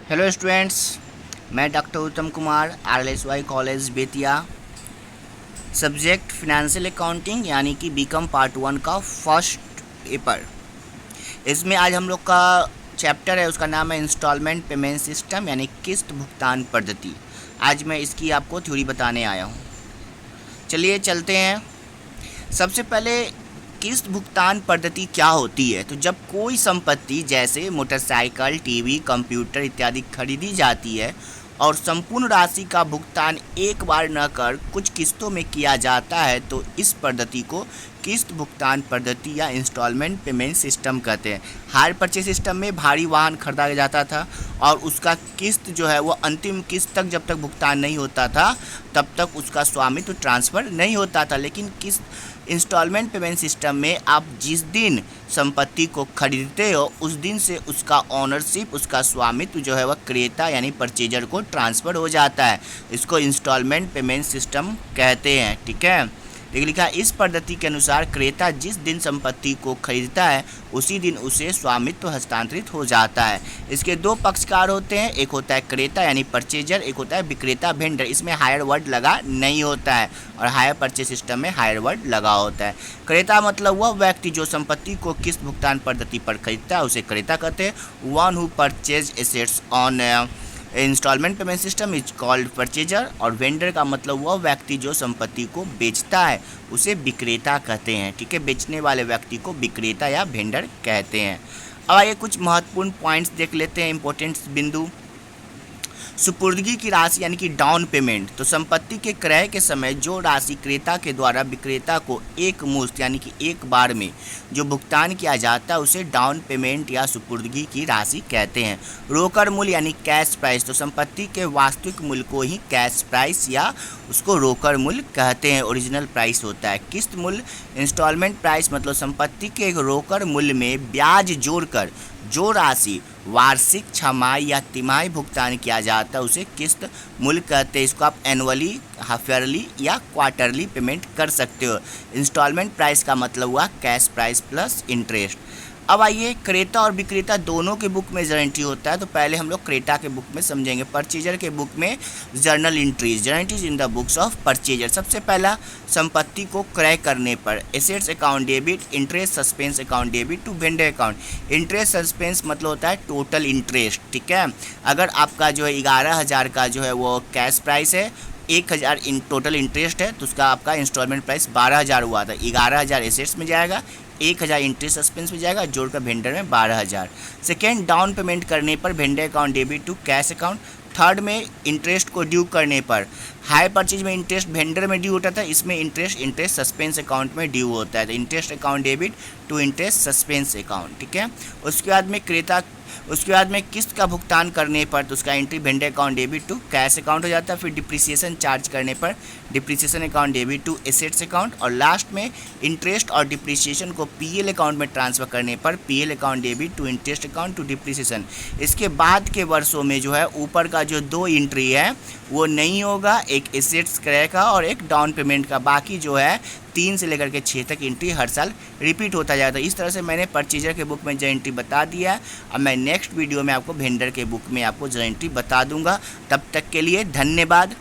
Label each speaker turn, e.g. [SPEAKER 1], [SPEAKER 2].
[SPEAKER 1] Hello students, मैं doctor उत्तम Kumar RLSY college Bettiah. Subject financial accounting यानी कि बीकॉम पार्ट 1 का फर्स्ट पेपर। इसमें आज हम लोग का चैप्टर है, उसका नाम है इंस्टॉलमेंट पेमेंट सिस्टम यानी किस्त भुगतान पद्धति। आज मैं इसकी आपको थ्योरी बताने आया हूँ। चलिए चलते हैं। सबसे पहले किस्त भुगतान पद्धति क्या होती है। तो जब कोई संपत्ति जैसे मोटरसाइकिल, टीवी, कंप्यूटर इत्यादि खरीदी जाती है और संपूर्ण राशि का भुगतान एक बार न कर कुछ किस्तों में किया जाता है तो इस पद्धति को किस्त भुगतान पद्धति या इंस्टॉलमेंट पेमेंट सिस्टम कहते हैं। हायर परचेज सिस्टम में भारी वाहन खरीदा जाता था और उसका किस्त जो है वो अंतिम किस्त तक जब तक भुगतान नहीं होता था तब तक उसका स्वामित्व ट्रांसफ़र नहीं होता था। लेकिन किस्त इंस्टॉलमेंट पेमेंट सिस्टम में आप जिस दिन संपत्ति को खरीदते हो उस दिन से उसका ऑनरशिप, उसका स्वामित्व जो है वह क्रेता यानी परचेजर को ट्रांसफ़र हो जाता है। इसको इंस्टॉलमेंट पेमेंट सिस्टम कहते हैं। ठीक है, लेकिन लिखा इस पद्धति के अनुसार क्रेता जिस दिन संपत्ति को खरीदता है उसी दिन उसे स्वामित्व हस्तांतरित हो जाता है। इसके दो पक्षकार होते हैं, एक होता है क्रेता यानी परचेजर, एक होता है विक्रेता वेंडर। इसमें हायर वर्ड लगा नहीं होता है और हायर परचेज सिस्टम में हायर वर्ड लगा होता है। क्रेता मतलब वह व्यक्ति जो संपत्ति को किस्त भुगतान पद्धति पर खरीदता है उसे क्रेता कहते हैं। One who purchase assets on installment payment system is called purchaser. और वेंडर का मतलब वह व्यक्ति जो संपत्ति को बेचता है उसे विक्रेता कहते हैं। ठीक है, बेचने वाले व्यक्ति को विक्रेता या वेंडर कहते हैं। अब आइए कुछ महत्वपूर्ण पॉइंट्स देख लेते हैं, इंपॉर्टेंट बिंदु। सुपुर्दगी की राशि यानी कि डाउन पेमेंट। तो संपत्ति के क्रय के समय जो राशि क्रेता के द्वारा विक्रेता को एक मुश्त यानी कि एक बार में जो भुगतान किया जाता है उसे डाउन पेमेंट या सुपुर्दगी की राशि कहते हैं। रोकड़ मूल्य यानी कैश प्राइस। तो संपत्ति के वास्तविक मूल्य को ही कैश प्राइस या उसको रोकड़ मूल्य कहते हैं, ओरिजिनल प्राइस होता है। किस्त मूल्य इंस्टॉलमेंट प्राइस मतलब संपत्ति के रोकड़ मूल्य में ब्याज जोड़कर जो राशि वार्षिक, छमाही या तिमाही भुगतान किया जाता है उसे किस्त मूल्य कहते हैं। इसको आप एनुअली, हाफ ईयरली या क्वार्टरली पेमेंट कर सकते हो। इंस्टॉलमेंट प्राइस का मतलब हुआ कैश प्राइस प्लस इंटरेस्ट। अब आइए, क्रेता और विक्रेता दोनों के बुक में जर्नटी होता है। तो पहले हम लोग क्रेता के बुक में समझेंगे। परचेजर के बुक में journal entries in the books of purchaser. सबसे पहला, संपत्ति को क्रय करने पर assets account debit, interest suspense account debit to vendor account. Interest suspense मतलब होता है टोटल इंटरेस्ट। ठीक है, अगर आपका जो है 11,000 का जो है वो कैश प्राइस है, 1,000 इन टोटल इंटरेस्ट है तो उसका आपका इंस्टॉलमेंट प्राइस 12,000 हुआ था। 11,000 एसेट्स में जाएगा, 1,000 इंटरेस्ट सस्पेंस में जाएगा, जोड़कर वेंडर में 12,000। सेकेंड, डाउन पेमेंट करने पर vendor account debit to cash account. Third में, इंटरेस्ट को ड्यू करने पर हाई परचेज में इंटरेस्ट वेंडर में ड्यू होता था, इसमें इंटरेस्ट सस्पेंस अकाउंट में ड्यू होता है। तो interest account debit to interest suspense account. ठीक है, उसके बाद में किस्त का भुगतान करने पर तो उसका entry vendor account debit to cash account हो जाता है। फिर डिप्रिसिएशन चार्ज करने पर depreciation account debit to assets account. और लास्ट में इंटरेस्ट और डिप्रिसिएशन को पीएल अकाउंट में ट्रांसफ़र करने पर PL account debit to interest account to depreciation. इसके बाद के वर्षों में जो है ऊपर का जो दो एंट्री है वो नहीं होगा, एक एसेट्स क्रय का और एक डाउन पेमेंट का। बाकी जो है 3 से लेकर के 6 तक एंट्री हर साल रिपीट होता जाता है। इस तरह से मैंने परचेजर के बुक में जो एंट्री बता दिया है। अब मैं नेक्स्ट वीडियो में आपको वेंडर के बुक में आपको जो एंट्री बता दूंगा। तब तक के लिए धन्यवाद।